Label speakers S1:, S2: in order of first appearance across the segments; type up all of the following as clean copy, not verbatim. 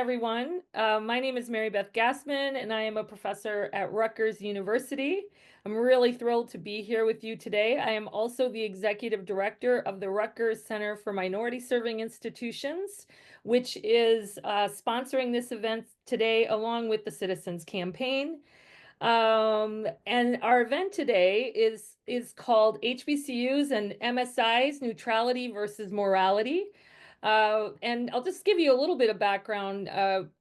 S1: everyone. My name is Marybeth Gasman, and I am a professor at Rutgers University. I'm really thrilled to be here with you today. I am also the executive director of the Rutgers Center for Minority Serving Institutions, which is sponsoring this event today along with the Citizens Campaign. And our event today is called HBCUs and MSIs, Neutrality versus Morality. And I'll just give you a little bit of background.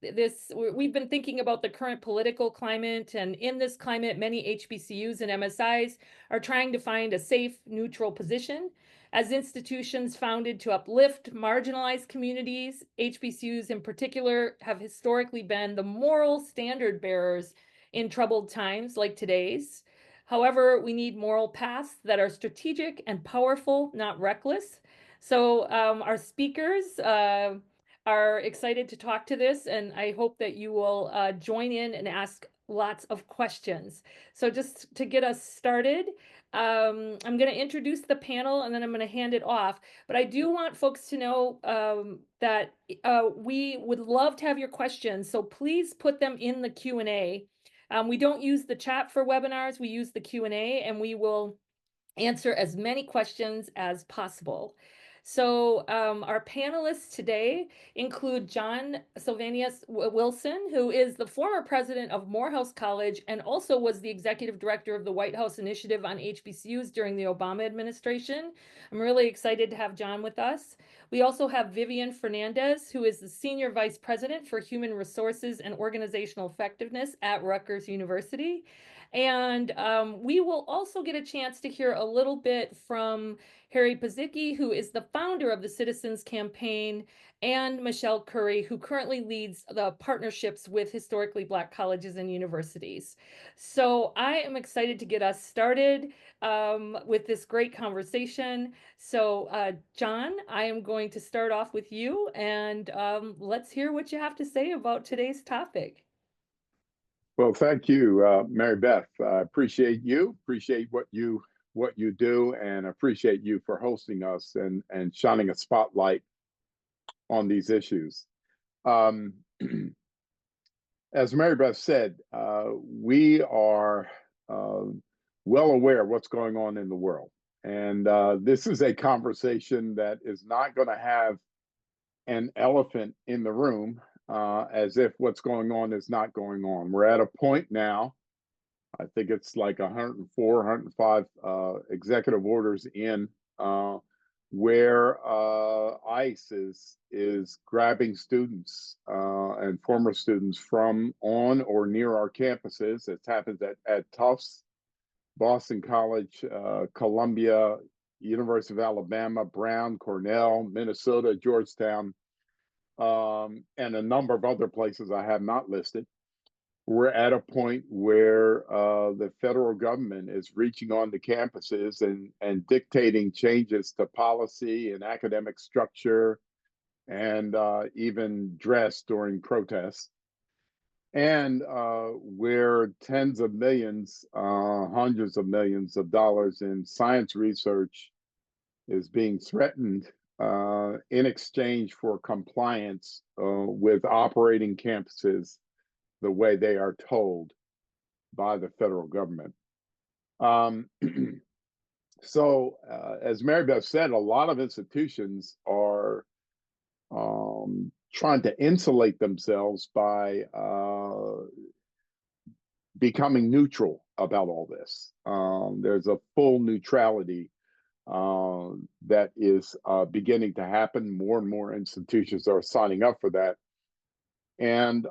S1: We've been thinking about the current political climate, and in this climate, many HBCUs and MSIs are trying to find a safe, neutral position. As institutions founded to uplift marginalized communities, HBCUs in particular have historically been the moral standard bearers in troubled times like today's. However, we need moral paths that are strategic and powerful, not reckless. So our speakers are excited to talk to this, and I hope that you will join in and ask lots of questions. So just to get us started, I'm going to introduce the panel and then I'm going to hand it off. But I do want folks to know that we would love to have your questions, so please put them in the Q&A. We don't use the chat for webinars, we use the Q&A, and we will answer as many questions as possible. So our panelists today include John Sylvanus Wilson, who is the former president of Morehouse College and also was the executive director of the White House Initiative on HBCUs during the Obama administration. I'm really excited to have John with us. We also have Vivian Fernandez, who is the senior vice president for human resources and organizational effectiveness at Rutgers University. And we will also get a chance to hear a little bit from Harry Pazicki, who is the founder of the Citizens Campaign, and Michelle Curry, who currently leads the partnerships with historically Black colleges and universities. So I am excited to get us started with this great conversation. So John, I am going to start off with you, and let's hear what you have to say about today's topic.
S2: Well, thank you, Mary Beth. I appreciate what you do, and appreciate you for hosting us and shining a spotlight on these issues. As Mary Beth said, we are well aware of what's going on in the world, and this is a conversation that is not going to have an elephant in the room. As if what's going on is not going on. We're at a point now, I think it's like 104, 105 executive orders in, where ICE is grabbing students and former students from on or near our campuses. It's happened at Tufts, Boston College, Columbia, University of Alabama, Brown, Cornell, Minnesota, Georgetown, and a number of other places I have not listed. We're at a point where the federal government is reaching on the campuses and dictating changes to policy and academic structure and even dress during protests. And where tens of millions, hundreds of millions of dollars in science research is being threatened in exchange for compliance with operating campuses the way they are told by the federal government. So, as Mary Beth said, a lot of institutions are trying to insulate themselves by becoming neutral about all this. There's a full neutrality that is beginning to happen. More and more institutions are signing up for that. And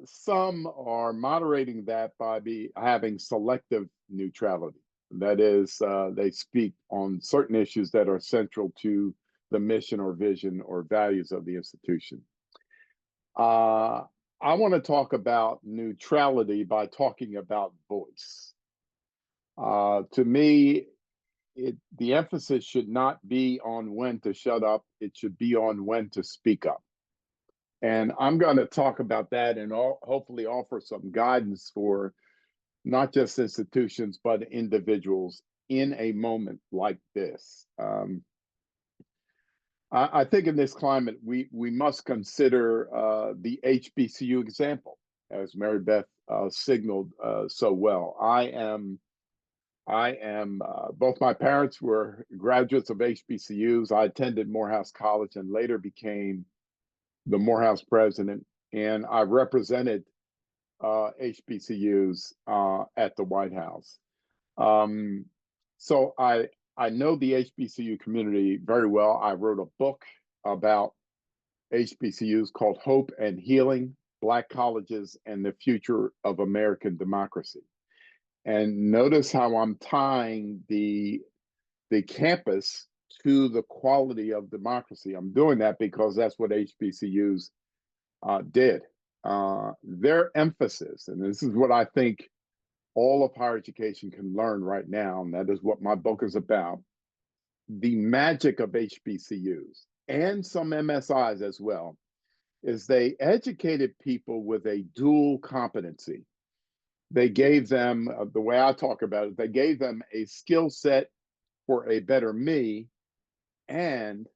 S2: some are moderating that by having selective neutrality. That is, they speak on certain issues that are central to the mission or vision or values of the institution. I want to talk about neutrality by talking about voice. To me, the emphasis should not be on when to shut up. It should be on when to speak up. And I'm going to talk about that and hopefully offer some guidance for not just institutions, but individuals in a moment like this. I think in this climate, we must consider the HBCU example, as Marybeth signaled so well. I am. Both my parents were graduates of HBCUs. I attended Morehouse College and later became the Morehouse president, and I represented HBCUs at the White House. Um, so I know the HBCU community very well. I wrote a book about HBCUs called Hope and Healing: Black Colleges and the Future of American Democracy. And notice how I'm tying the campus to the quality of democracy. I'm doing that because that's what HBCUs did. Their emphasis, and this is what I think all of higher education can learn right now, and that is what my book is about. The magic of HBCUs and some MSIs as well is they educated people with a dual competency. They gave them, the way I talk about it, they gave them a skill set for a better me, and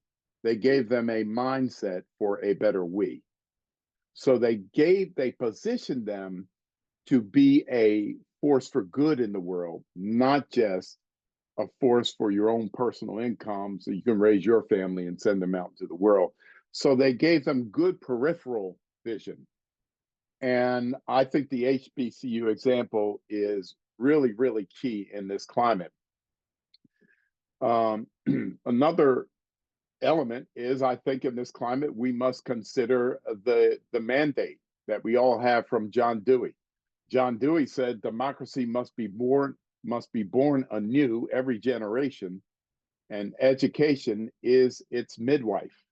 S2: they gave them a mindset for a better we. So they positioned them to be a force for good in the world, not just a force for your own personal income so you can raise your family and send them out into the world. So they gave them good peripheral vision. And I think the HBCU example is really, really key in this climate. Another element is, I think, in this climate, we must consider the mandate that we all have from John Dewey. John Dewey said democracy must be born anew every generation, and education is its midwife.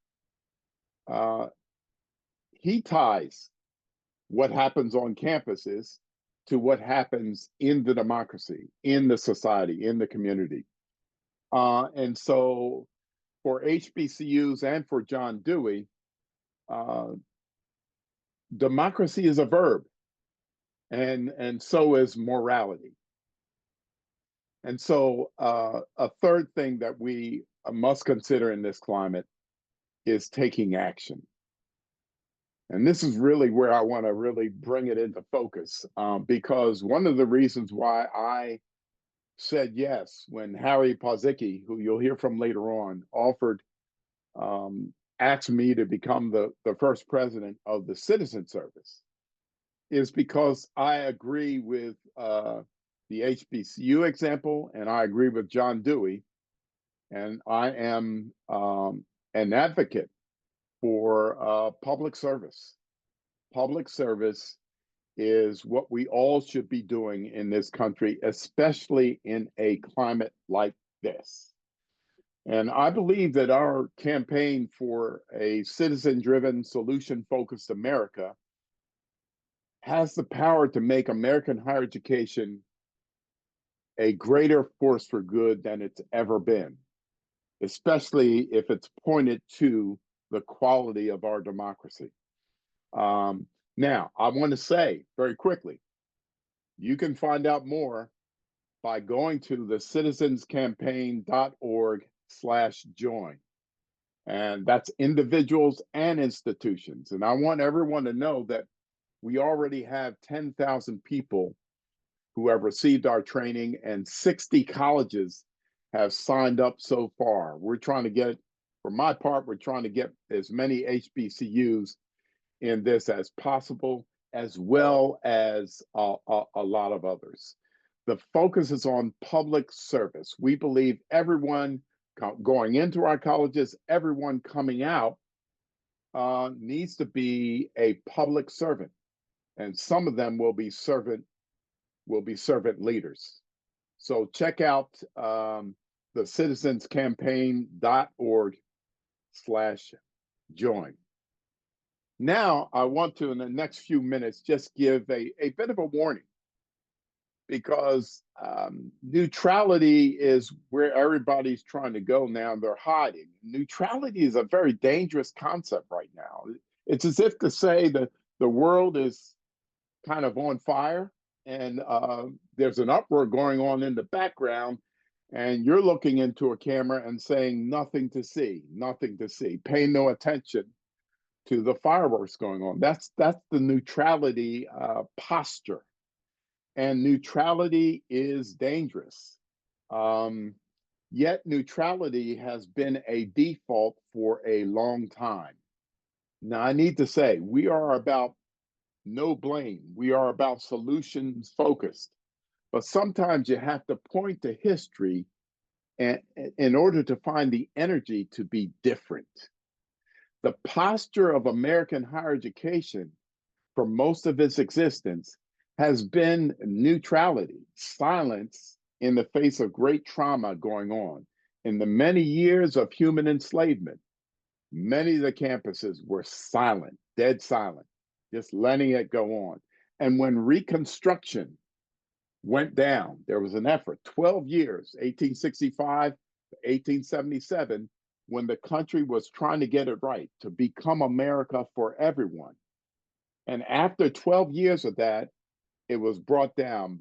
S2: He ties what happens on campuses to what happens in the democracy, in the society, in the community. And so for HBCUs and for John Dewey, democracy is a verb, and so is morality. And so a third thing that we must consider in this climate is taking action. And this is really where I want to really bring it into focus, because one of the reasons why I said yes when Harry Pozicki, who you'll hear from later on, asked me to become the first president of the Citizen Service, is because I agree with the HBCU example, and I agree with John Dewey, and I am an advocate for public service. Public service is what we all should be doing in this country, especially in a climate like this. And I believe that our campaign for a citizen-driven, solution-focused America has the power to make American higher education a greater force for good than it's ever been, especially if it's pointed to the quality of our democracy. Now, I want to say very quickly, you can find out more by going to the citizenscampaign.org/join. And that's individuals and institutions. And I want everyone to know that we already have 10,000 people who have received our training, and 60 colleges have signed up so far. We're trying to get, for my part, we're trying to get as many HBCUs in this as possible, as well as a lot of others. The focus is on public service. We believe everyone going into our colleges, everyone coming out needs to be a public servant, and some of them will be servant leaders. So check out the citizenscampaign.org/join. Now, I want to, in the next few minutes, just give a bit of a warning, because neutrality is where everybody's trying to go now. They're hiding. Neutrality is a very dangerous concept right now. It's as if to say that the world is kind of on fire, and there's an uproar going on in the background, and you're looking into a camera and saying nothing to see, nothing to see. Pay no attention to the fireworks going on. That's the neutrality posture, and neutrality is dangerous. Um, Yet neutrality has been a default for a long time. Now, I need to say, we are about no blame. We are about solutions focused. But sometimes you have to point to history and, in order to find the energy to be different. The posture of American higher education for most of its existence has been neutrality, silence in the face of great trauma going on. In the many years of human enslavement, many of the campuses were silent, dead silent, just letting it go on. And when Reconstruction went down, there was an effort, 12 years, 1865 to 1877, when the country was trying to get it right, to become America for everyone. And after 12 years of that, it was brought down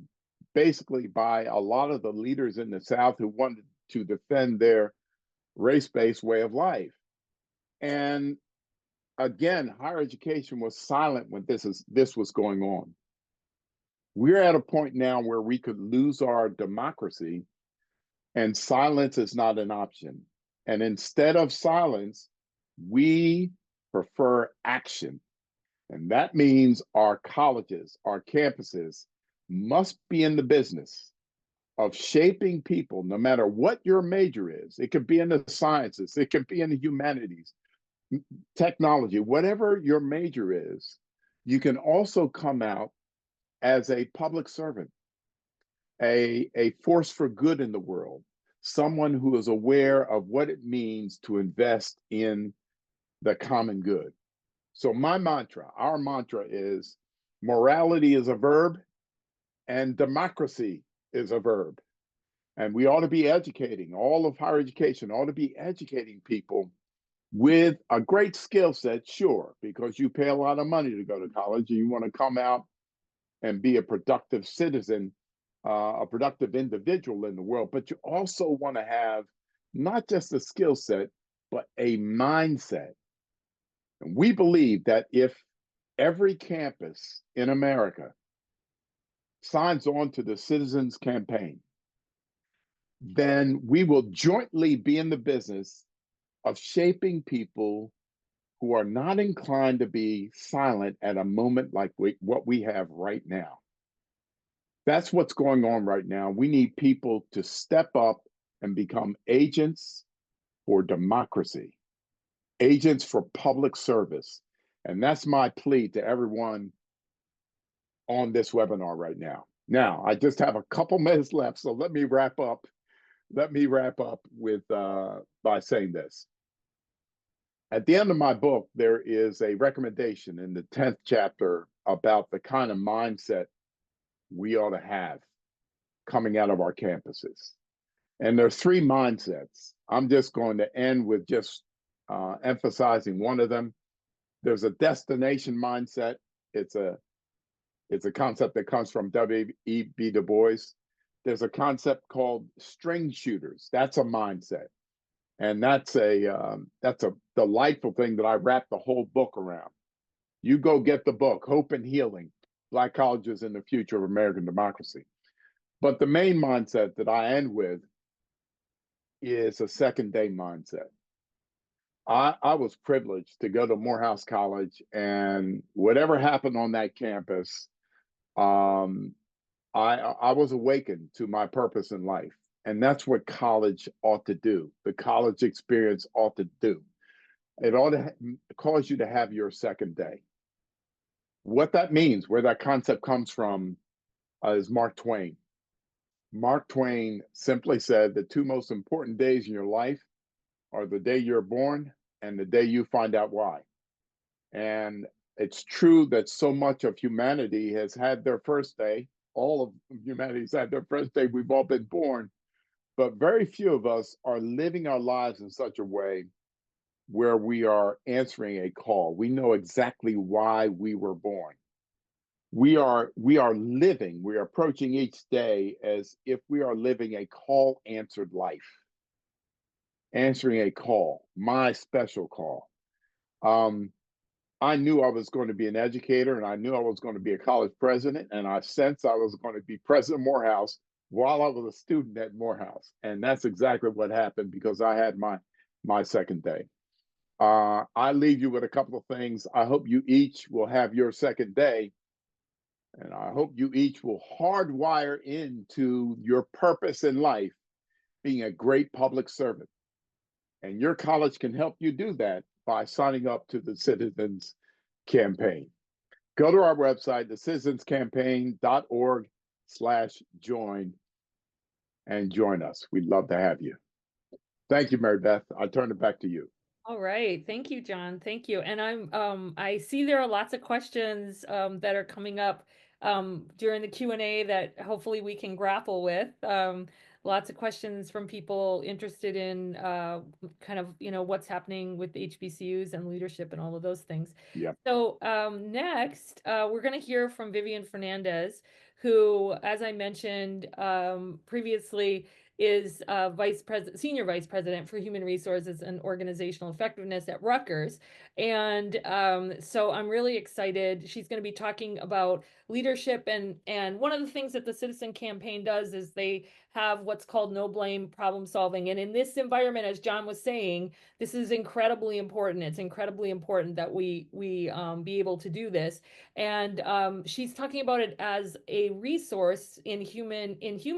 S2: basically by a lot of the leaders in the South who wanted to defend their race-based way of life. And again, higher education was silent when this was going on. We're at a point now where we could lose our democracy, and silence is not an option. And instead of silence, we prefer action. And that means our colleges, our campuses must be in the business of shaping people, no matter what your major is. It could be in the sciences, it could be in the humanities, technology, whatever your major is. You can also come out as a public servant, a force for good in the world, someone who is aware of what it means to invest in the common good. So my mantra, our mantra is morality is a verb and democracy is a verb. And we ought to be educating, all of higher education ought to be educating people with a great skill set, sure, because you pay a lot of money to go to college and you want to come out and be a productive citizen, a productive individual in the world. But you also want to have not just a skill set, but a mindset. And we believe that if every campus in America signs on to the Citizens Campaign, then we will jointly be in the business of shaping people who are not inclined to be silent at a moment like what we have right now. That's what's going on right now. We need people to step up and become agents for democracy, agents for public service. And that's my plea to everyone on this webinar right now. Now, I just have a couple minutes left, so let me wrap up. Let me wrap up with by saying this. At the end of my book, there is a recommendation in the 10th chapter about the kind of mindset we ought to have coming out of our campuses. And there's three mindsets. I'm just going to end with just emphasizing one of them. There's a destination mindset. It's a concept that comes from W.E.B. Du Bois. There's a concept called string shooters. That's a mindset. And that's a delightful thing that I wrap the whole book around. You go get the book, Hope and Healing, Black Colleges in the Future of American Democracy. But the main mindset that I end with is a second day mindset. I was privileged to go to Morehouse College, and whatever happened on that campus, I was awakened to my purpose in life. And that's what college ought to do. The college experience ought to do. It ought to cause you to have your second day. What that means, where that concept comes from, is Mark Twain. Mark Twain simply said the two most important days in your life are the day you're born and the day you find out why. And it's true that so much of humanity has had their first day. All of humanity's had their first day. We've all been born. But very few of us are living our lives in such a way where we are answering a call. We know exactly why we were born. we are living, we are approaching each day as if we are living a call answered life, answering a call, my special call. Um, I knew I was going to be an educator and I knew I was going to be a college president, and I sensed I was going to be president of Morehouse while I was a student at Morehouse. And that's exactly what happened, because I had my second day. I leave you with a couple of things. I hope you each will have your second day, and I hope you each will hardwire into your purpose in life being a great public servant. And your college can help you do that by signing up to the Citizens Campaign. Go to our website, thecitizenscampaign.org/join, and join us. We'd love to have you. Thank you, Marybeth. I'll turn it back to you.
S1: All right. Thank you, John. Thank you. And I see there are lots of questions that are coming up during the Q&A that hopefully we can grapple with. Lots of questions from people interested in kind of, what's happening with HBCUs and leadership and all of those things.
S2: Yep.
S1: So next, we're going to hear from Vivian Fernandez, who, as I mentioned previously, is senior vice president for human resources and organizational effectiveness at Rutgers. And so I'm really excited. She's going to be talking about leadership, and one of the things that the Citizen Campaign does is they have what's called no blame problem solving. And in this environment, as John was saying, this is incredibly important. It's incredibly important that we be able to do this. And she's talking about it as a resource in human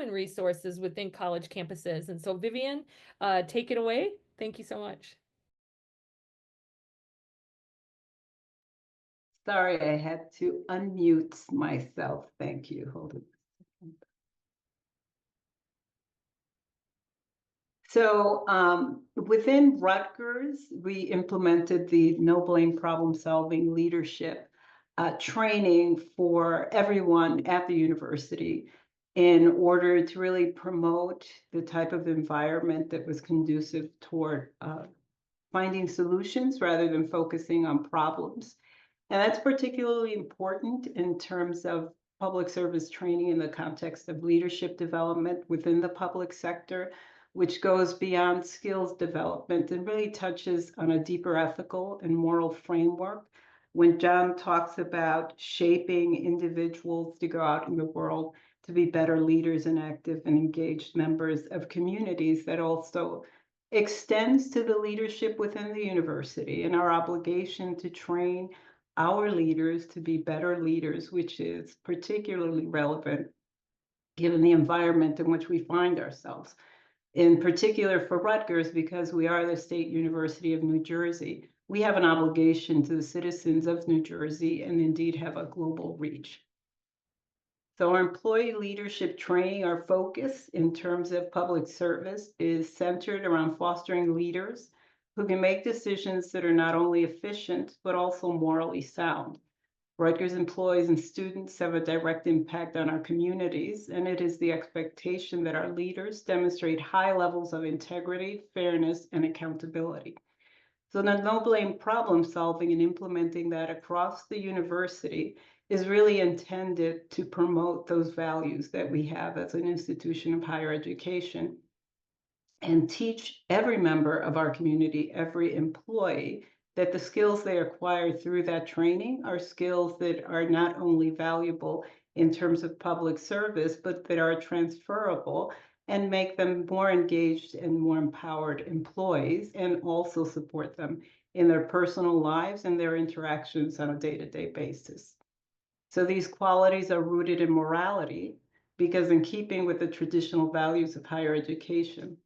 S1: resources within college campuses. And so Vivian, take it away. Thank you so much.
S3: Sorry, I had to unmute myself. Thank you. Hold on a second. So within Rutgers, we implemented the no blame problem solving leadership training for everyone at the university in order to really promote the type of environment that was conducive toward finding solutions rather than focusing on problems. And that's particularly important in terms of public service training in the context of leadership development within the public sector, which goes beyond skills development and really touches on a deeper ethical and moral framework. When John talks about shaping individuals to go out in the world to be better leaders and active and engaged members of communities, that also extends to the leadership within the university and our obligation to train our leaders to be better leaders, which is particularly relevant given the environment in which we find ourselves. In particular for Rutgers, because we are the State University of New Jersey, we have an obligation to the citizens of New Jersey and indeed have a global reach. So our employee leadership training, our focus in terms of public service is centered around fostering leaders who can make decisions that are not only efficient, but also morally sound. Rutgers employees and students have a direct impact on our communities, and it is the expectation that our leaders demonstrate high levels of integrity, fairness, and accountability. So the no blame problem solving and implementing that across the university is really intended to promote those values that we have as an institution of higher education and teach every member of our community, every employee, that the skills they acquire through that training are skills that are not only valuable in terms of public service, but that are transferable and make them more engaged and more empowered employees, and also support them in their personal lives and their interactions on a day-to-day basis. So these qualities are rooted in morality, because in keeping with the traditional values of higher education,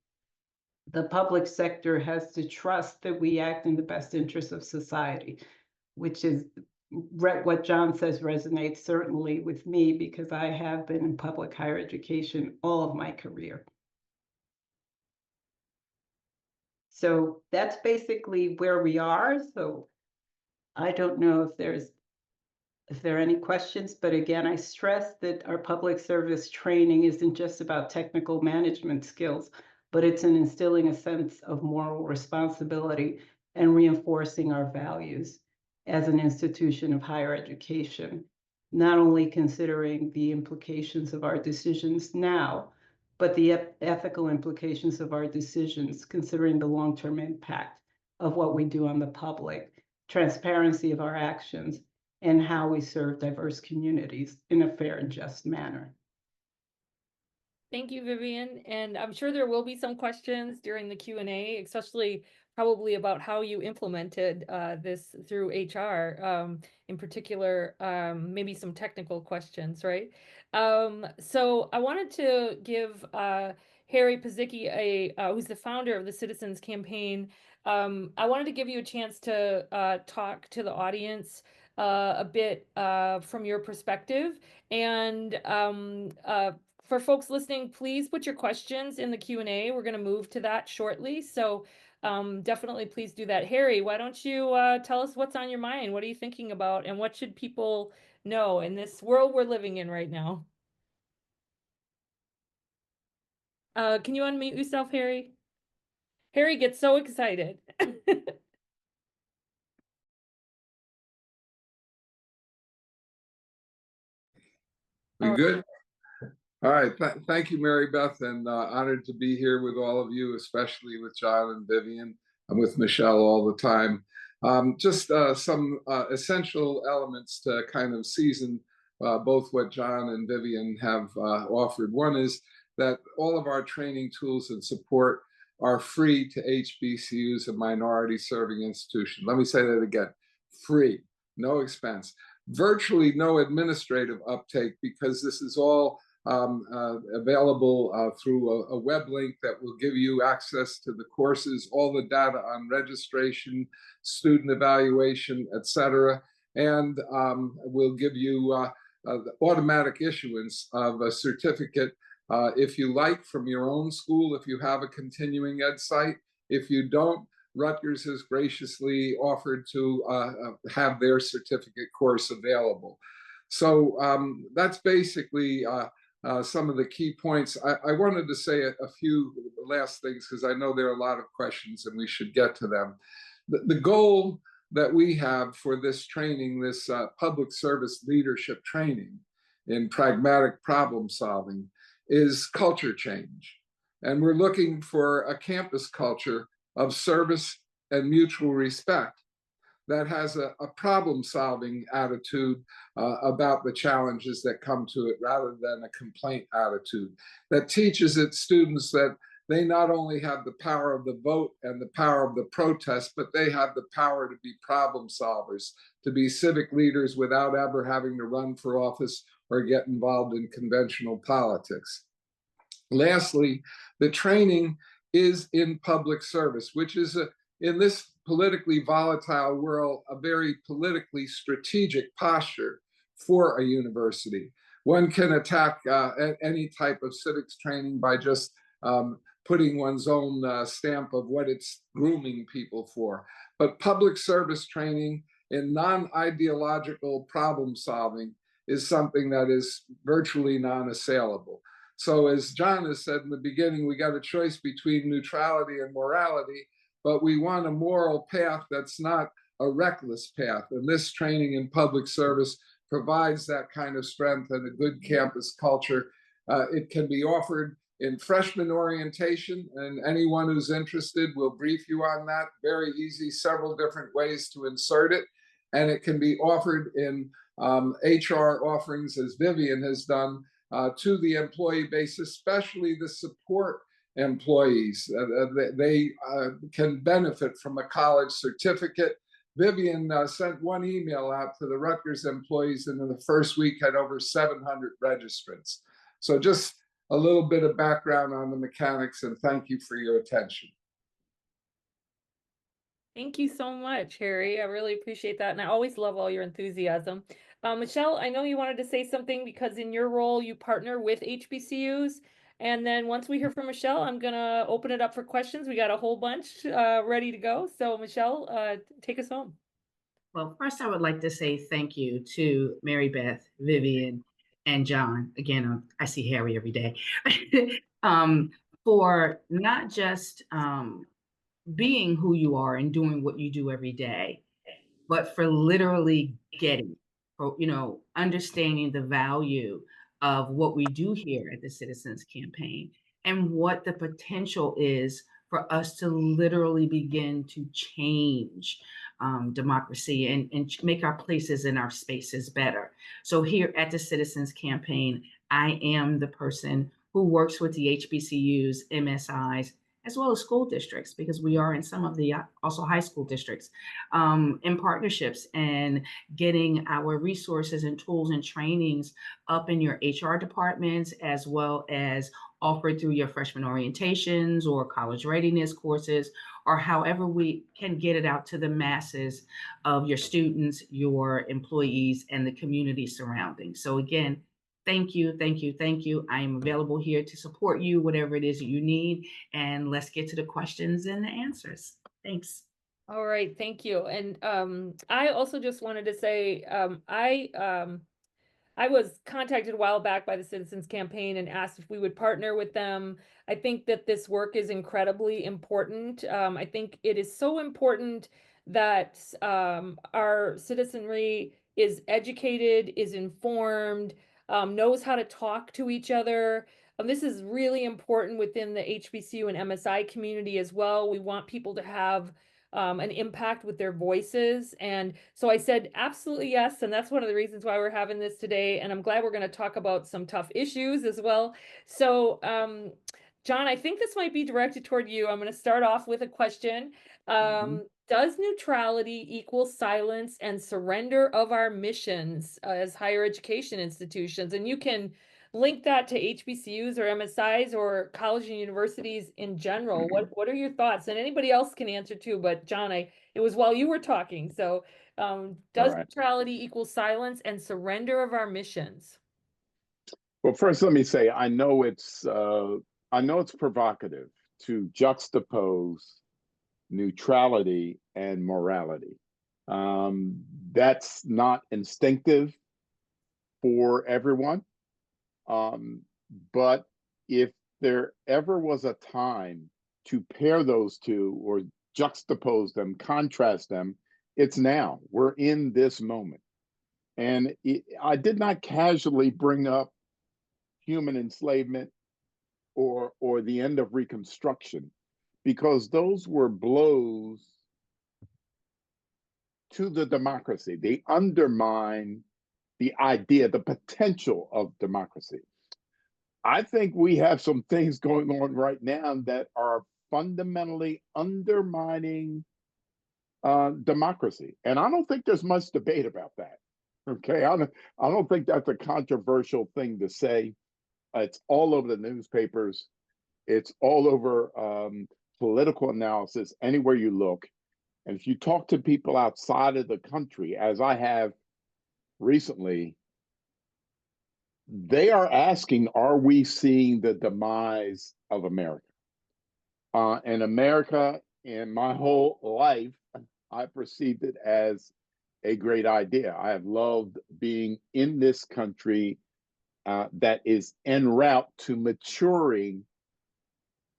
S3: the public sector has to trust that we act in the best interest of society, which is what John says resonates certainly with me, because I have been in public higher education all of my career. So that's basically where we are. So I don't know if there are any questions, but again, I stress that our public service training isn't just about technical management skills, but it's in instilling a sense of moral responsibility and reinforcing our values as an institution of higher education. not only considering the implications of our decisions now, but the ethical implications of our decisions, considering the long-term impact of what we do on the public, transparency of our actions, and how we serve diverse communities in a fair and just manner.
S1: Thank you, Vivian. And I'm sure there will be some questions during the Q&A, especially probably about how you implemented this through HR, in particular, maybe some technical questions, right? So I wanted to give Harry Pazicki, who's the founder of the Citizens Campaign, I wanted to give you a chance to talk to the audience a bit from your perspective. And for folks listening, please put your questions in the Q&A. We're going to move to that shortly. So definitely please do that. Harry, why don't you tell us what's on your mind? What are you thinking about? And what should people know in this world we're living in right now? Can you unmute yourself, Harry? Harry gets so excited.
S4: We good? All right. Thank you, Marybeth, and honored to be here with all of you, especially with John and Vivian. I'm with Michelle all the time. Just some essential elements to kind of season both what John and Vivian have offered. One is that all of our training tools and support are free to HBCUs, a minority serving institution. Let me say that again, free, no expense. Virtually no administrative uptake, because this is all available through a web link that will give you access to the courses, all the data on registration, student evaluation, etc. And we'll give you the automatic issuance of a certificate if you like from your own school, if you have a continuing ed site. If you don't, Rutgers has graciously offered to have their certificate course available. So that's basically some of the key points. I wanted to say a few last things because I know there are a lot of questions and we should get to them. The goal that we have for this training, this public service leadership training in pragmatic problem solving, is culture change. And we're looking for a campus culture of service and mutual respect that has a problem-solving attitude about the challenges that come to it rather than a complaint attitude, that teaches its students that they not only have the power of the vote and the power of the protest, but they have the power to be problem solvers, to be civic leaders without ever having to run for office or get involved in conventional politics. Lastly, the training is in public service, which is, in this politically volatile world, a very politically strategic posture for a university. One can attack any type of civics training by just putting one's own stamp of what it's grooming people for. But public service training in non-ideological problem solving is something that is virtually non-assailable. So as John has said in the beginning, we got a choice between neutrality and morality, but we want a moral path that's not a reckless path. And this training in public service provides that kind of strength and a good campus culture. It can be offered in freshman orientation, and anyone who's interested will brief you on that. Very easy, several different ways to insert it. And it can be offered in HR offerings, as Vivian has done, to the employee base, especially the support employees. They can benefit from a college certificate. Vivian sent one email out to the Rutgers employees, and in the first week had over 700 registrants. So just a little bit of background on the mechanics, and thank you for your attention.
S1: Thank you so much, Harry. I really appreciate that. And I always love all your enthusiasm. Michelle, I know you wanted to say something because in your role, you partner with HBCUs. And then once we hear from Michelle, I'm going to open it up for questions. We got a whole bunch ready to go. So Michelle, take us home.
S5: Well, first, I would like to say thank you to Marybeth, Vivian, and John. Again, I see Harry every day. For not just being who you are and doing what you do every day, but for literally getting understanding the value of what we do here at the Citizens Campaign and what the potential is for us to literally begin to change democracy and make our places and our spaces better. So here at the Citizens Campaign, I am the person who works with the HBCUs, MSIs, as well as school districts, because we are in some of the also high school districts, in partnerships and getting our resources and tools and trainings up in your HR departments, as well as offered through your freshman orientations or college readiness courses, or however we can get it out to the masses of your students, your employees, and the community surrounding. So again, thank you, thank you, thank you. I am available here to support you, whatever it is that you need. And let's get to the questions and the answers. Thanks.
S1: All right, thank you. And I also just wanted to say I was contacted a while back by the Citizens Campaign and asked if we would partner with them. I think that this work is incredibly important. I think it is so important that our citizenry is educated, is informed, knows how to talk to each other. This is really important within the HBCU and MSI community as well. We want people to have an impact with their voices. And so I said, absolutely yes. And that's one of the reasons why we're having this today. And I'm glad we're going to talk about some tough issues as well. So, John, I think this might be directed toward you. I'm going to start off with a question. Does neutrality equal silence and surrender of our missions as higher education institutions? And you can link that to HBCUs or MSIs or college and universities in general. What are your thoughts? And anybody else can answer too, but John, it was while you were talking. So does neutrality equal silence and surrender of our missions?
S2: Well, first, let me say, I know it's provocative to juxtapose neutrality and morality. That's not instinctive for everyone. But if there ever was a time to pair those two or juxtapose them, contrast them, it's now. We're in this moment. And I did not casually bring up human enslavement or the end of Reconstruction, because those were blows to the democracy. They undermine the idea, the potential of democracy. I think we have some things going on right now that are fundamentally undermining democracy. And I don't think there's much debate about that. Okay, I don't think that's a controversial thing to say. It's all over the newspapers. It's all over political analysis, anywhere you look. And if you talk to people outside of the country, as I have recently, they are asking, are we seeing the demise of America? And America, in my whole life, I perceived it as a great idea. I have loved being in this country that is en route to maturing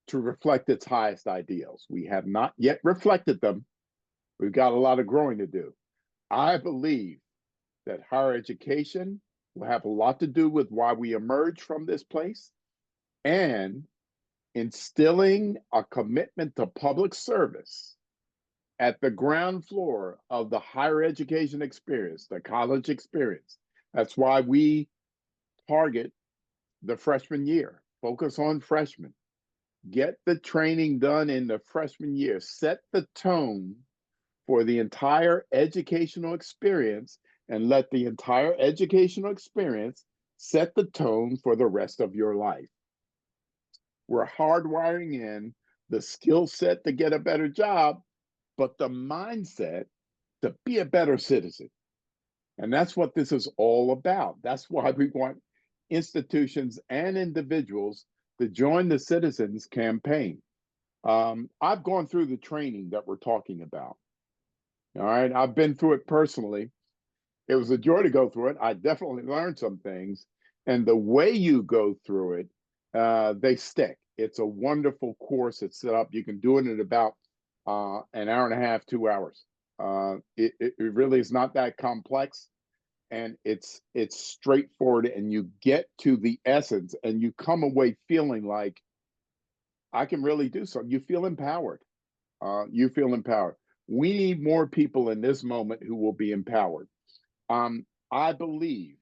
S2: to reflect its highest ideals. We have not yet reflected them. We've got a lot of growing to do. I believe that higher education will have a lot to do with why we emerge from this place, and instilling a commitment to public service at the ground floor of the higher education experience, the college experience. That's why we target the freshman year, focus on freshmen, get the training done in the freshman year, set the tone for the entire educational experience, and let the entire educational experience set the tone for the rest of your life. We're hardwiring in the skill set to get a better job, but the mindset to be a better citizen. And that's what this is all about. That's why we want institutions and individuals to join the Citizens Campaign. I've gone through the training that we're talking about. All right, I've been through it personally. It was a joy to go through it. I definitely learned some things. And the way you go through it, they stick. It's a wonderful course. It's set up. You can do it in about an hour and a half, 2 hours. It really is not that complex. and it's straightforward, and you get to the essence, and you come away feeling like I can really do something. You feel empowered. You feel empowered. We need more people in this moment who will be empowered. I believe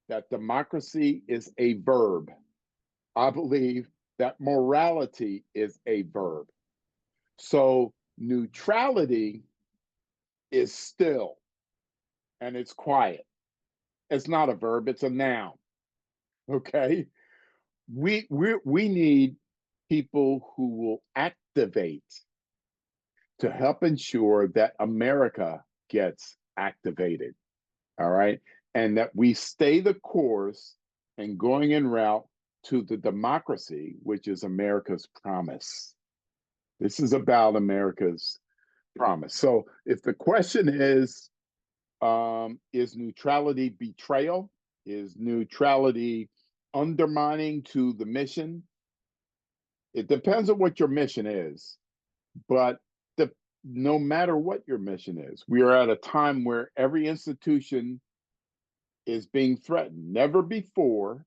S2: that democracy is a verb. I believe that morality is a verb. So neutrality is still, and it's quiet. It's not a verb, it's a noun. Okay? We need people who will activate to help ensure that America gets activated. All right? And that we stay the course and going en route to the democracy, which is America's promise. This is about America's promise. So if the question is neutrality betrayal? Is neutrality undermining to the mission? It depends on what your mission is. But no matter what your mission is, we are at a time where every institution is being threatened. Never before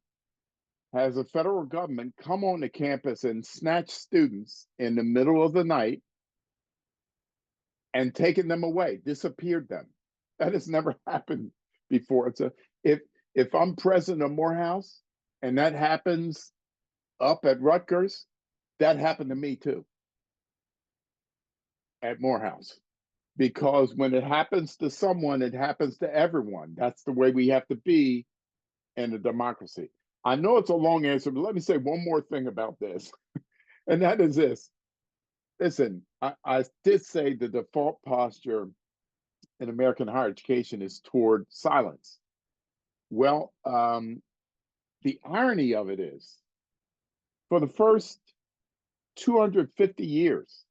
S2: has a federal government come on the campus and snatched students in the middle of the night and taken them away, disappeared them. That has never happened before. So if I'm president of Morehouse and that happens up at Rutgers, that happened to me too at Morehouse. Because when it happens to someone, it happens to everyone. That's the way we have to be in a democracy. I know it's a long answer, but let me say one more thing about this. And that is this. Listen, I did say the default posture in American higher education is toward silence. Well, the irony of it is, for the first 250 years,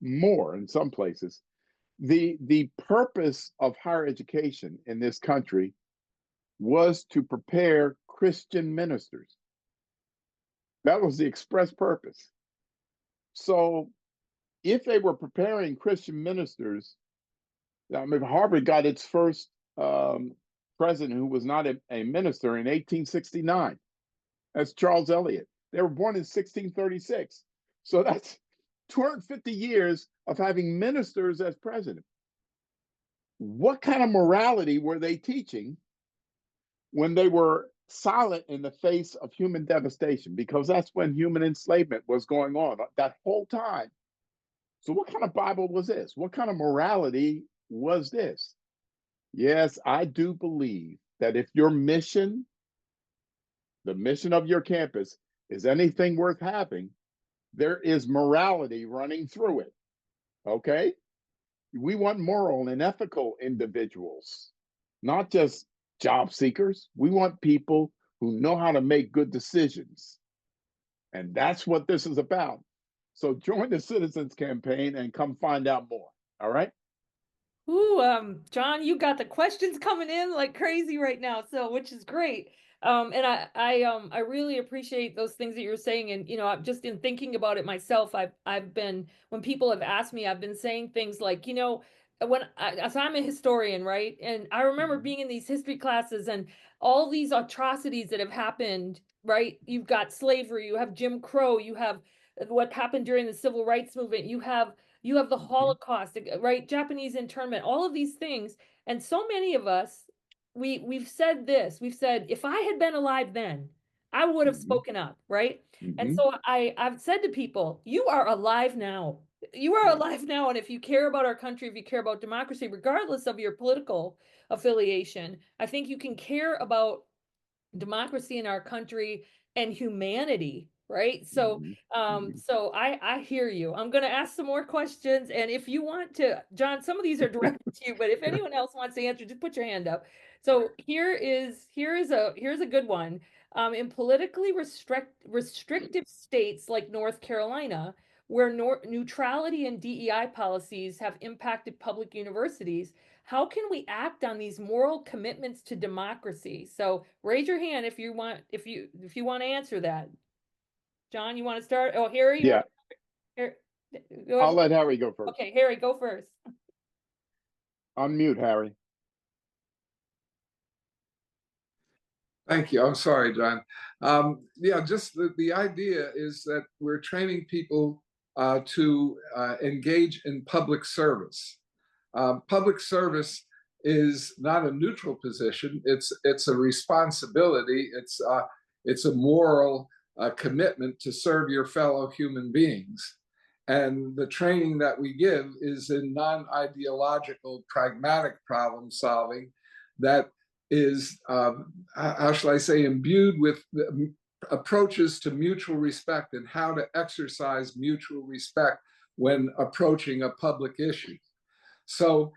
S2: more in some places, the purpose of higher education in this country was to prepare Christian ministers. That was the express purpose. So if they were preparing Christian ministers, I mean, Harvard got its first president who was not a minister in 1869. That's Charles Eliot. They were born in 1636. So that's 250 years of having ministers as president. What kind of morality were they teaching when they were silent in the face of human devastation? Because that's when human enslavement was going on that whole time. So what kind of Bible was this? What kind of morality was this? Yes, I do believe that if your mission, the mission of your campus, is anything worth having, there is morality running through it. Okay? We want moral and ethical individuals, not just job seekers. We want people who know how to make good decisions. And that's what this is about. So join the Citizens Campaign and come find out more. All right?
S1: Ooh, John, you got the questions coming in like crazy right now, so which is great. And I really appreciate those things that you're saying. And I'm just in thinking about it myself, I've been, when people have asked me, I've been saying things like, so I'm a historian, right? And I remember being in these history classes and all these atrocities that have happened, right? You've got slavery, you have Jim Crow, you have what happened during the civil rights movement, you have the Holocaust, right? Japanese internment, all of these things. And so many of us, we've said this. We've said, if I had been alive then, I would have spoken up, right? And so I've said to people, you are alive now. You are alive now. And if you care about our country, if you care about democracy, regardless of your political affiliation, I think you can care about democracy in our country and humanity, right? So so I hear you. I'm going to ask some more questions, and if you want to, John, some of these are directed to you, but if anyone else wants to answer, just put your hand up. So here's a good one. In politically restrictive states like North Carolina, where neutrality and DEI policies have impacted public universities, how can we act on these moral commitments to democracy? So raise your hand if you want to answer that. John, you want to start? Oh, Harry,
S2: Yeah. I'll let Harry go first.
S1: Okay, Harry, go first.
S2: Unmute, Harry.
S4: Thank you. I'm sorry, John. Yeah, just the idea is that we're training people to engage in public service. Public service is not a neutral position. It's a responsibility. It's a moral commitment to serve your fellow human beings. And the training that we give is in non-ideological, pragmatic problem solving that is, how shall I say, imbued with approaches to mutual respect and how to exercise mutual respect when approaching a public issue. So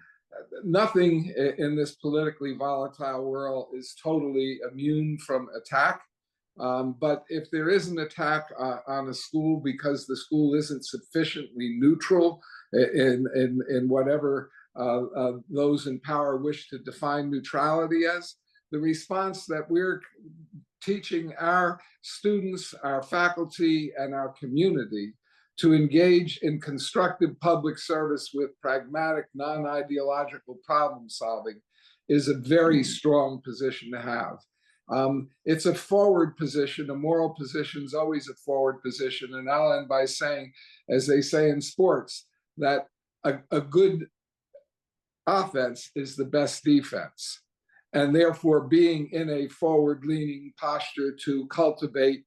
S4: nothing in this politically volatile world is totally immune from attack. But if there is an attack on a school because the school isn't sufficiently neutral in whatever those in power wish to define neutrality as, the response that we're teaching our students, our faculty, and our community to engage in constructive public service with pragmatic, non-ideological problem solving is a very strong position to have. It's a forward position. A moral position is always a forward position. And I'll end by saying, as they say in sports, that a good offense is the best defense. And therefore, being in a forward-leaning posture to cultivate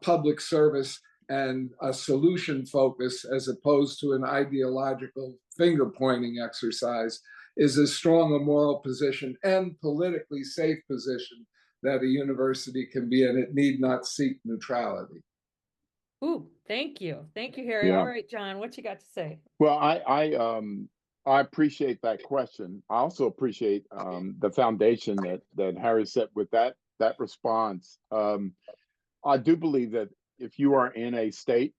S4: public service and a solution focus as opposed to an ideological finger-pointing exercise is as strong a moral position and politically safe position that a university can be in. It need not seek neutrality.
S1: Ooh, thank you. Thank you, Harry.
S2: Yeah.
S1: All right, John, what you got to say?
S2: Well, I appreciate that question. I also appreciate the foundation that Harry set with that response. I do believe that if you are in a state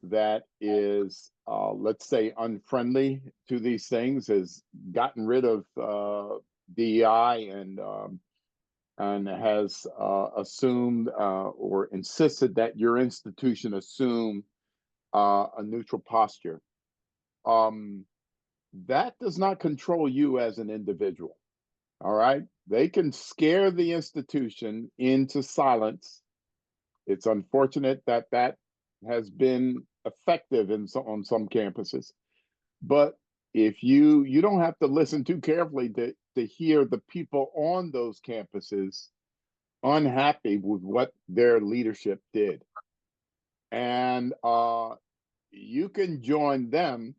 S2: that is, let's say, unfriendly to these things, has gotten rid of DEI and has assumed or insisted that your institution assume a neutral posture, that does not control you as an individual. All right. They can scare the institution into silence. It's unfortunate that that has been effective on some campuses. But if you don't have to listen too carefully to hear the people on those campuses unhappy with what their leadership did. And you can join them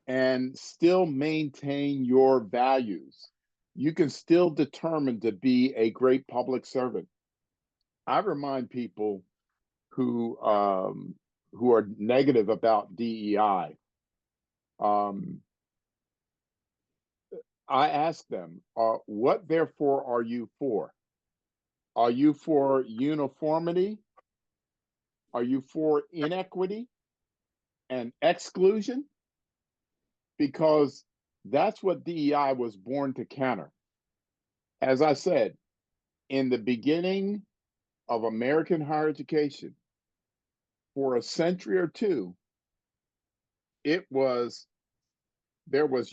S2: and still maintain your values. You can still determine to be a great public servant. I remind people who are negative about DEI. I ask them, what therefore are you for? Are you for uniformity? Are you for inequity and exclusion? Because that's what DEI was born to counter. As I said, in the beginning of American higher education, for a century or two, there was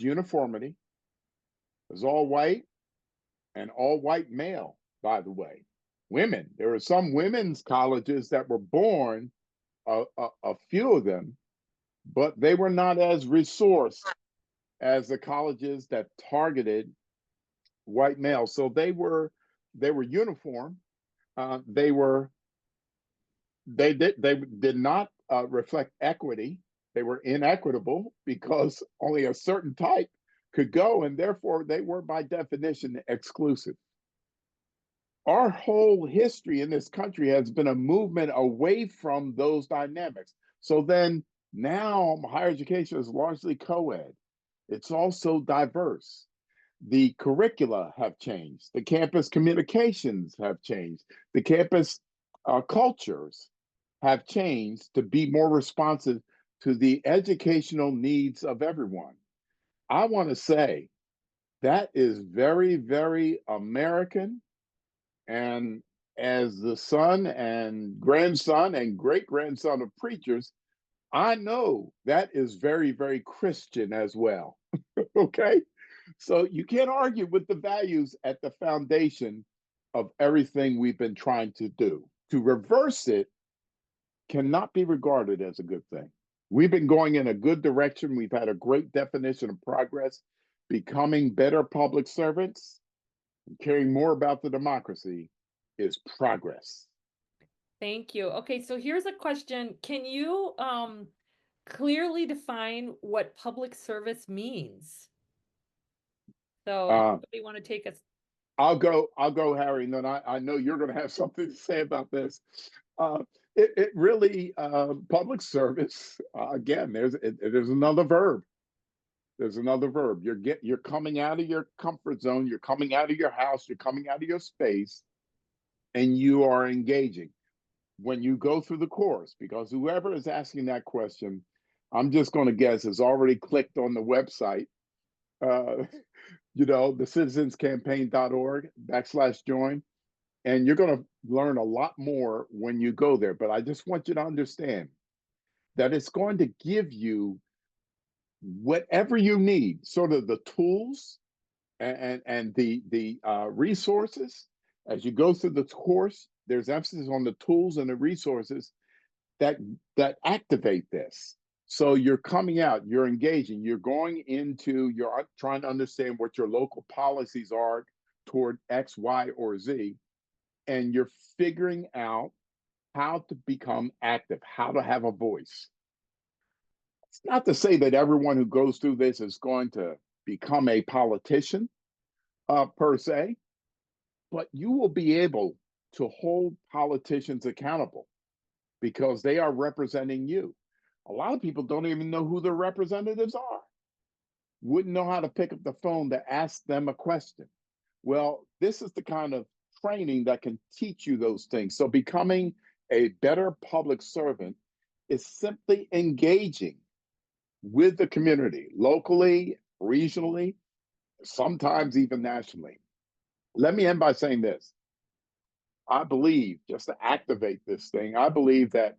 S2: uniformity. It was all white and all white male, by the way. Women, there were some women's colleges that were born, a few of them, but they were not as resourced as the colleges that targeted white males. So they were uniform. They did not reflect equity. They were inequitable because only a certain type could go, and therefore they were by definition exclusive. Our whole history in this country has been a movement away from those dynamics. So then now higher education is largely co-ed. It's also diverse. The curricula have changed. The campus communications have changed. The campus cultures have changed to be more responsive to the educational needs of everyone. I want to say that is very, very American. And as the son and grandson and great-grandson of preachers, I know that is very, very Christian as well. Okay? So you can't argue with the values at the foundation of everything we've been trying to do. To reverse it cannot be regarded as a good thing. We've been going in a good direction. We've had a great definition of progress, becoming better public servants, and caring more about the democracy is progress.
S1: Thank you. Okay, so here's a question. Can you clearly define what public service means? So anybody want to take us?
S2: I'll go, Harry, and then I know you're going to have something to say about this. It really, public service, again, there's another verb. There's another verb. You're coming out of your comfort zone, you're coming out of your house, you're coming out of your space, and you are engaging. When you go through the course, because whoever is asking that question, I'm just going to guess, has already clicked on the website, the citizenscampaign.org/join. And you're going to learn a lot more when you go there. But I just want you to understand that it's going to give you whatever you need, sort of the tools and the resources. As you go through the course, there's emphasis on the tools and the resources that activate this. So you're coming out, you're engaging, you're going into, you're trying to understand what your local policies are toward X, Y, or Z, and you're figuring out how to become active, how to have a voice. It's not to say that everyone who goes through this is going to become a politician per se, but you will be able to hold politicians accountable because they are representing you. A lot of people don't even know who their representatives are. Wouldn't know how to pick up the phone to ask them a question. Well, this is the kind of training that can teach you those things. So becoming a better public servant is simply engaging with the community, locally, regionally, sometimes even nationally. Let me end by saying this. I believe, just to activate this thing, I believe that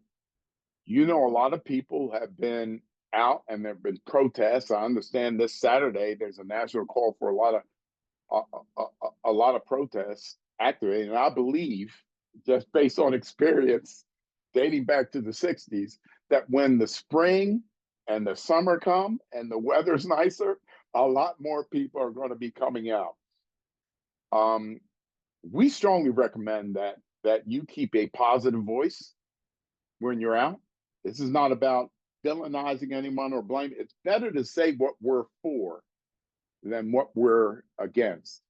S2: a lot of people have been out and there have been protests. I understand this Saturday there's a national call for a lot of protests activated. And I believe, just based on experience dating back to the 60s, that when the spring and the summer come and the weather's nicer, a lot more people are going to be coming out. We strongly recommend that you keep a positive voice when you're out. This is not about villainizing anyone or blaming. It's better to say what we're for than what we're against.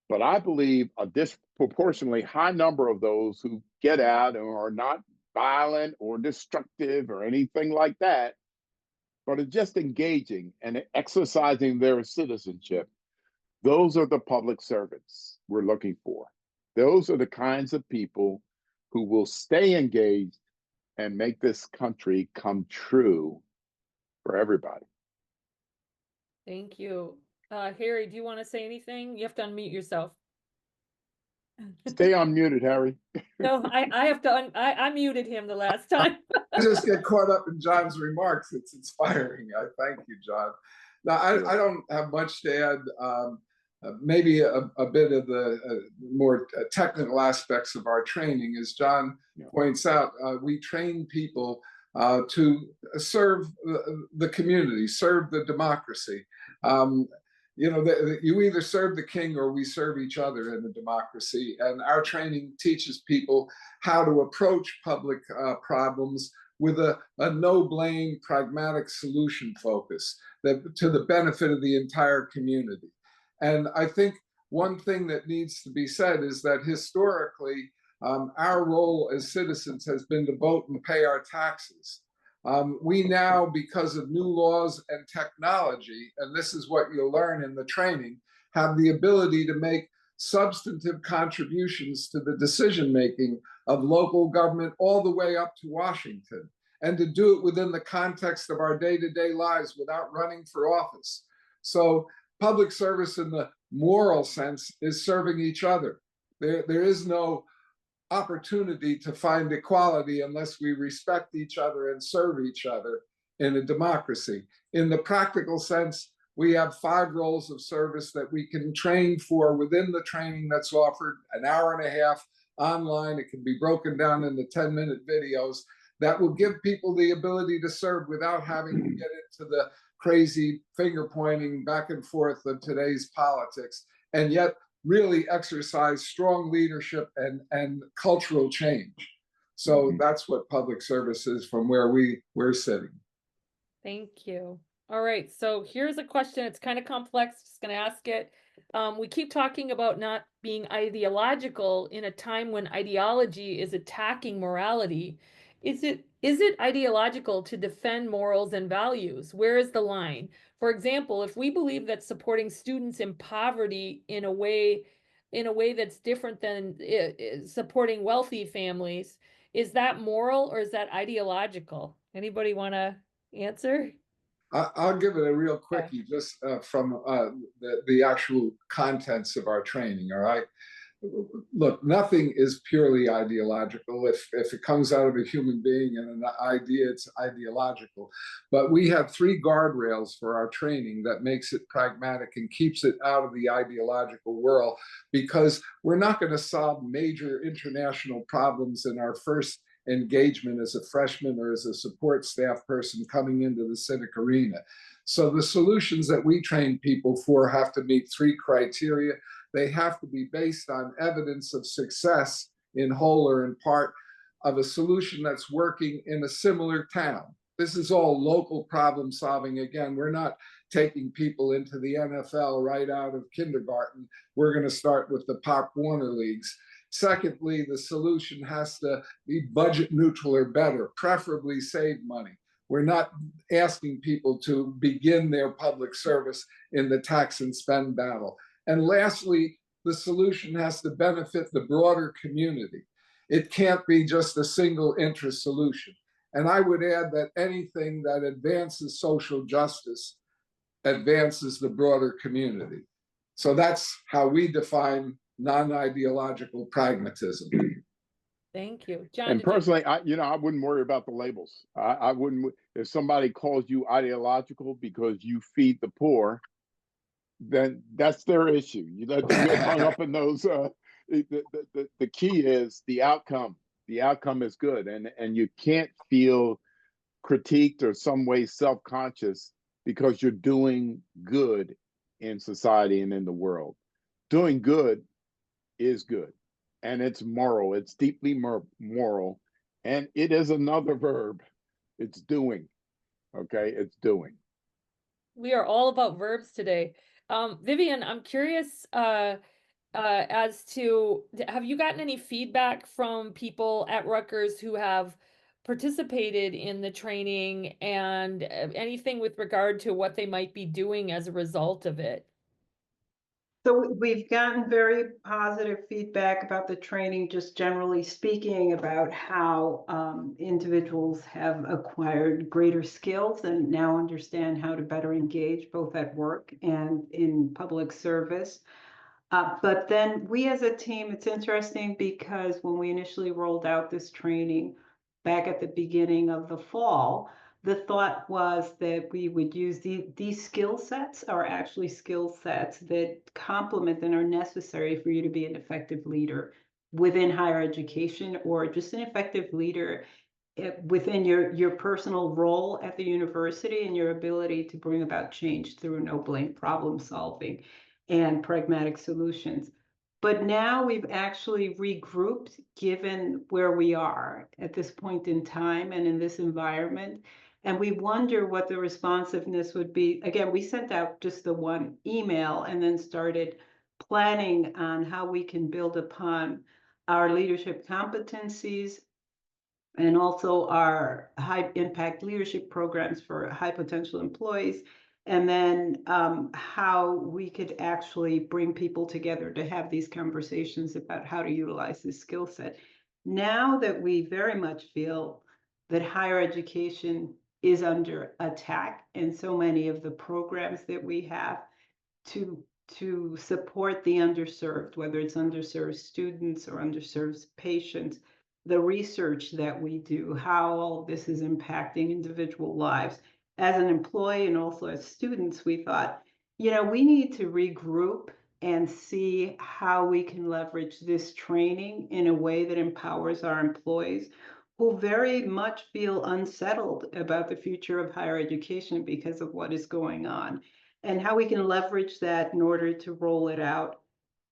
S2: But I believe a disproportionately high number of those who get out and are not violent or destructive or anything like that, but are just engaging and exercising their citizenship, those are the public servants we're looking for. Those are the kinds of people who will stay engaged and make this country come true for everybody.
S1: Thank you. Harry, do you want to say anything? You have to unmute yourself.
S2: Stay unmuted, Harry.
S1: No, I have to, I muted him the last time.
S4: I just get caught up in John's remarks. It's inspiring. I thank you, John. Now, I don't have much to add. Maybe a bit of the more technical aspects of our training. As John points out, we train people to serve the community, serve the democracy. You either serve the king or we serve each other in the democracy. And our training teaches people how to approach public problems with a no blame, pragmatic solution focus to the benefit of the entire community. And I think one thing that needs to be said is that historically, our role as citizens has been to vote and pay our taxes. We now, because of new laws and technology, and this is what you'll learn in the training, have the ability to make substantive contributions to the decision-making of local government all the way up to Washington, and to do it within the context of our day-to-day lives without running for office. So public service in the moral sense is serving each other. There is no opportunity to find equality unless we respect each other and serve each other in a democracy. In the practical sense, We have 5 roles of service that we can train for within the training that's offered, an hour and a half online. It can be broken down into 10-minute videos that will give people the ability to serve without having to get into the crazy finger pointing back and forth of today's politics, and yet really exercise strong leadership and cultural change. So that's what public service is from where we're sitting.
S1: Thank you. All right, so here's a question. It's kind of complex. Just going to ask it. We keep talking about not being ideological in a time when ideology is attacking morality. Is it ideological to defend morals and values? Where is the line? For example, if we believe that supporting students in poverty in a way that's different than supporting wealthy families, is that moral or is that ideological? Anybody want to answer?
S4: I'll give it a real quickie, just from the actual contents of our training. All right. Look, nothing is purely ideological. If it comes out of a human being and an idea, it's ideological. But we have 3 guardrails for our training that makes it pragmatic and keeps it out of the ideological world, because we're not going to solve major international problems in our first engagement as a freshman or as a support staff person coming into the civic arena. So the solutions that we train people for have to meet 3 criteria. They have to be based on evidence of success in whole or in part of a solution that's working in a similar town. This is all local problem solving. Again, we're not taking people into the NFL right out of kindergarten. We're going to start with the Pop Warner leagues. Secondly, the solution has to be budget neutral or better, preferably save money. We're not asking people to begin their public service in the tax and spend battle. And lastly, the solution has to benefit the broader community. It can't be just a single interest solution. And I would add that anything that advances social justice advances the broader community. So that's how we define non-ideological pragmatism.
S1: Thank you. John,
S2: And personally, I wouldn't worry about the labels. I wouldn't, if somebody calls you ideological because you feed the poor, then that's their issue. You let them get hung up in those. The key is the outcome. The outcome is good, and you can't feel critiqued or some way self-conscious because you're doing good in society and in the world. Doing good is good, and it's moral. It's deeply moral, and it is another verb. It's doing. Okay, it's doing.
S1: We are all about verbs today. Vivian, I'm curious as to, have you gotten any feedback from people at Rutgers who have participated in the training, and anything with regard to what they might be doing as a result of it?
S3: So we've gotten very positive feedback about the training, just generally speaking, about how individuals have acquired greater skills and now understand how to better engage both at work and in public service. But then we as a team, it's interesting because when we initially rolled out this training back at the beginning of the fall, the thought was that we would use these skill sets are actually skill sets that complement and are necessary for you to be an effective leader within higher education, or just an effective leader within your personal role at the university and your ability to bring about change through no blame problem solving and pragmatic solutions. But now we've actually regrouped, given where we are at this point in time and in this environment. And we wonder what the responsiveness would be. Again, we sent out just the one email and then started planning on how we can build upon our leadership competencies and also our high impact leadership programs for high potential employees. And then how we could actually bring people together to have these conversations about how to utilize this skill set. Now that we very much feel that higher education is under attack, and so many of the programs that we have to support the underserved, whether it's underserved students or underserved patients, the research that we do, how all this is impacting individual lives. As an employee and also as students, we thought we need to regroup and see how we can leverage this training in a way that empowers our employees who very much feel unsettled about the future of higher education because of what is going on, and how we can leverage that in order to roll it out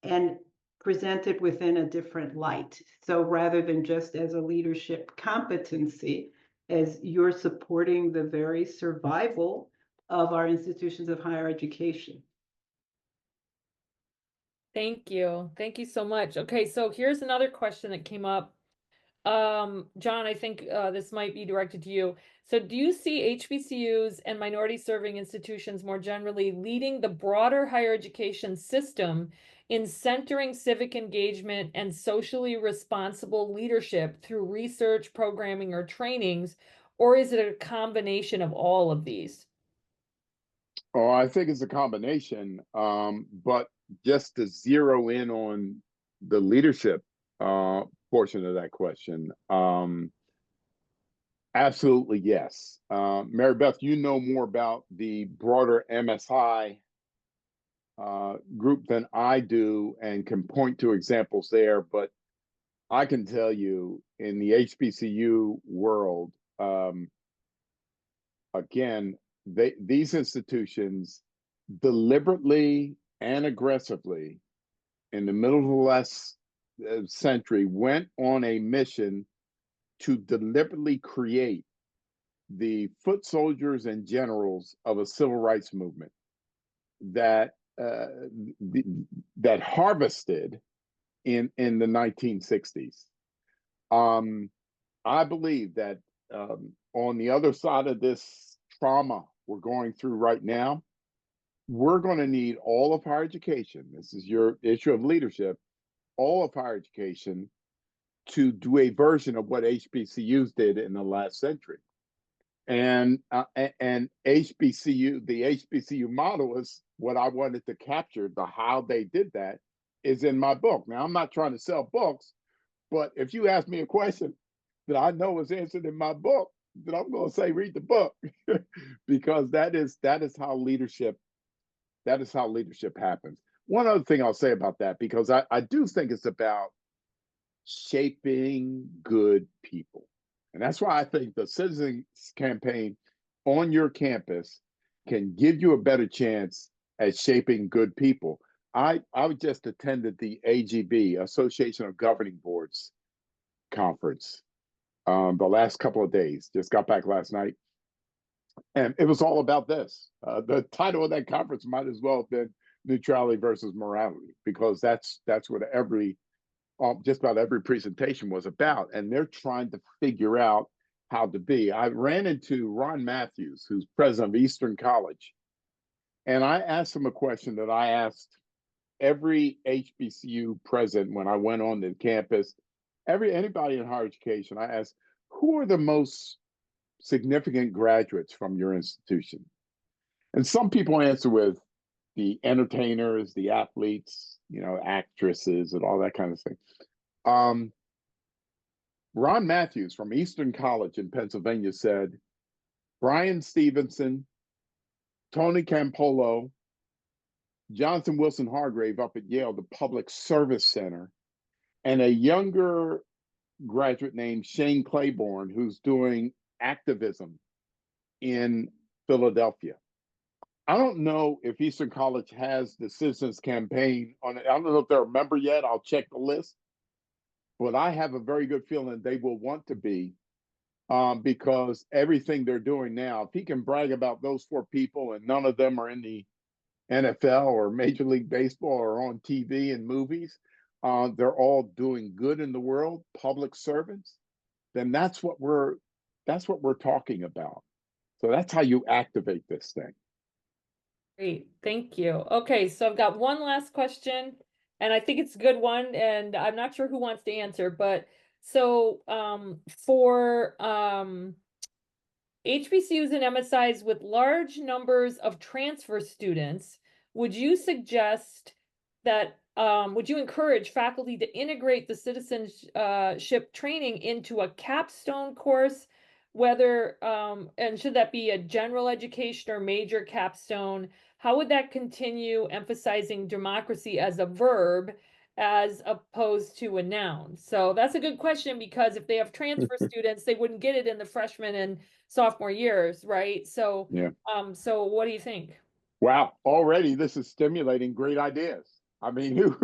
S3: and present it within a different light. So rather than just as a leadership competency, as you're supporting the very survival of our institutions of higher education.
S1: Thank you. Thank you so much. Okay, so here's another question that came up. John, I think this might be directed to you. So do you see HBCUs and minority serving institutions more generally leading the broader higher education system in centering civic engagement and socially responsible leadership through research, programming, or trainings, or is it a combination of all of these?
S2: Oh, I think it's a combination. But just to zero in on the leadership portion of that question, absolutely yes. Marybeth, you know more about the broader MSI group than I do and can point to examples there, but I can tell you in the HBCU world, again, these institutions deliberately and aggressively in the middle of the last century went on a mission to deliberately create the foot soldiers and generals of a civil rights movement that that harvested in the 1960s. I believe that on the other side of this trauma we're going through right now, we're going to need all of higher education. This is your issue of leadership. All of higher education to do a version of what HBCUs did in the last century. And HBCU, the HBCU model is what I wanted to capture. The how they did that is in my book. Now, I'm not trying to sell books, but if you ask me a question that I know is answered in my book, then I'm going to say read the book because that is how leadership happens. One other thing I'll say about that, because I do think it's about shaping good people. And that's why I think the citizens campaign on your campus can give you a better chance at shaping good people. I just attended the AGB, Association of Governing Boards conference the last couple of days, just got back last night. And it was all about this. The title of that conference might as well have been Neutrality versus Morality, because that's what just about every presentation was about. And they're trying to figure out how to be. I ran into Ron Matthews, who's president of Eastern College. And I asked him a question that I asked every HBCU president when I went on the campus, anybody in higher education. I asked, who are the most significant graduates from your institution? And some people answer with the entertainers, the athletes, actresses and all that kind of thing. Ron Matthews from Eastern College in Pennsylvania said, Brian Stevenson, Tony Campolo, Johnson Wilson Hargrave up at Yale, the Public Service Center, and a younger graduate named Shane Claiborne, who's doing activism in Philadelphia. I don't know if Eastern College has the Citizens Campaign on it. I don't know if they're a member yet. I'll check the list. But I have a very good feeling they will want to be, because everything they're doing now, if he can brag about those four people and none of them are in the NFL or Major League Baseball or on TV and movies, they're all doing good in the world, public servants, then that's what we're talking about. So that's how you activate this thing.
S1: Great, thank you. Okay, so I've got one last question, and I think it's a good one, and I'm not sure who wants to answer, but so for HBCUs and MSIs with large numbers of transfer students, would you suggest that would you encourage faculty to integrate the citizenship training into a capstone course, whether and should that be a general education or major capstone how would that continue emphasizing democracy as a verb as opposed to a noun? So that's a good question, because if they have transfer students, they wouldn't get it in the freshman and sophomore years, right? So,
S2: Yeah.
S1: so what do you think?
S2: Wow, already this is stimulating great ideas. I mean,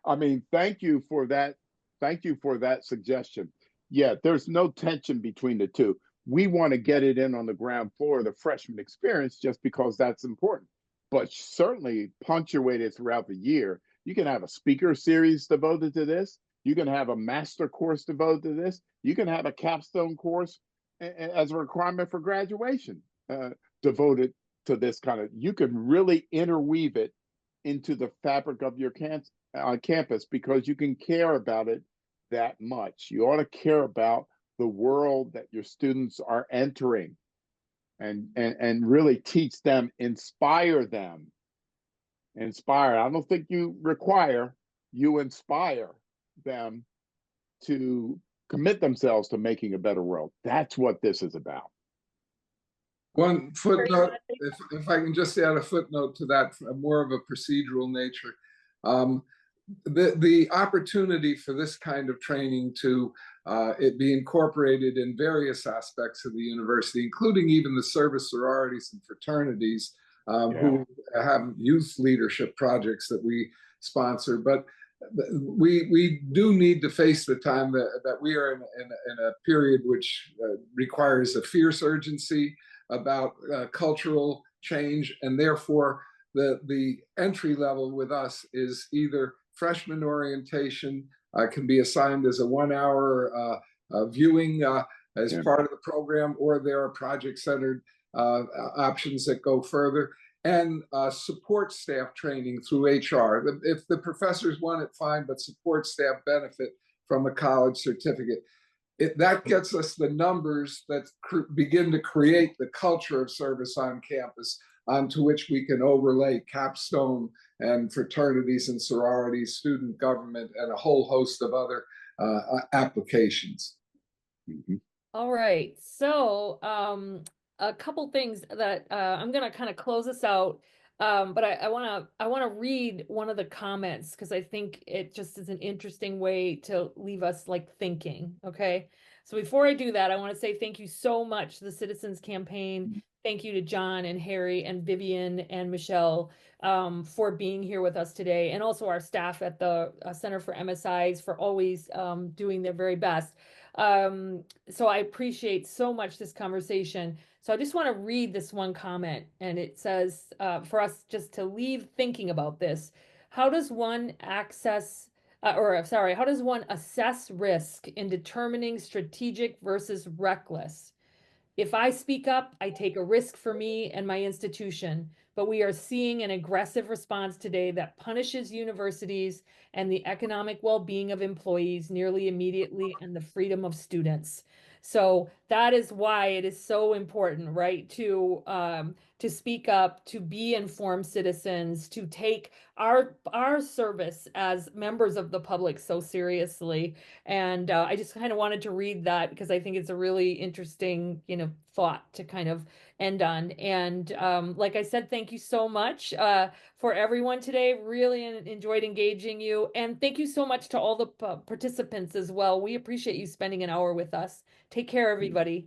S2: I mean, thank you for that. Thank you for that suggestion. Yeah, there's no tension between the two. We want to get it in on the ground floor of the freshman experience just because that's important, but certainly punctuated throughout the year. You can have a speaker series devoted to this. You can have a master course devoted to this. You can have a capstone course as a requirement for graduation devoted to this kind of. You can really interweave it into the fabric of your campus, because you can care about it that much. You ought to care about the world that your students are entering, and really teach them, inspire them. Inspire. I don't think you require, you inspire them to commit themselves to making a better world. That's what this is about.
S4: One footnote, if I can just add a footnote to that, more of a procedural nature. The opportunity for this kind of training to it be incorporated in various aspects of the university, including even the service sororities and fraternities, who have youth leadership projects that we sponsor. But we do need to face the time that we are in a period which requires a fierce urgency about cultural change, and therefore the entry level with us is either freshman orientation, can be assigned as a 1 hour viewing as part of the program, or there are project-centered options that go further, and support staff training through HR. If the professors want it, fine, but support staff benefit from a college certificate. That gets us the numbers that begin to create the culture of service on campus, onto which we can overlay capstone and fraternities and sororities, student government, and a whole host of other applications.
S2: Mm-hmm.
S1: All right. So a couple things that I'm going to kind of close us out. But I want to read one of the comments, because I think it just is an interesting way to leave us like thinking. Okay. So before I do that, I want to say thank you so much to the Citizens Campaign. Thank you to John and Harry and Vivian and Michelle for being here with us today, and also our staff at the Center for MSIs for always doing their very best. So I appreciate so much this conversation. So I just want to read this one comment, and it says, for us just to leave thinking about this, how does one how does one assess risk in determining strategic versus reckless? If I speak up, I take a risk for me and my institution, but we are seeing an aggressive response today that punishes universities and the economic well-being of employees nearly immediately, and the freedom of students. So that is why it is so important, right, to speak up, to be informed citizens, to take our service as members of the public so seriously. And I just kind of wanted to read that, because I think it's a really interesting, thought to kind of end on. And like I said, thank you so much for everyone today. Really enjoyed engaging you. And thank you so much to all the participants as well. We appreciate you spending an hour with us. Take care, everybody.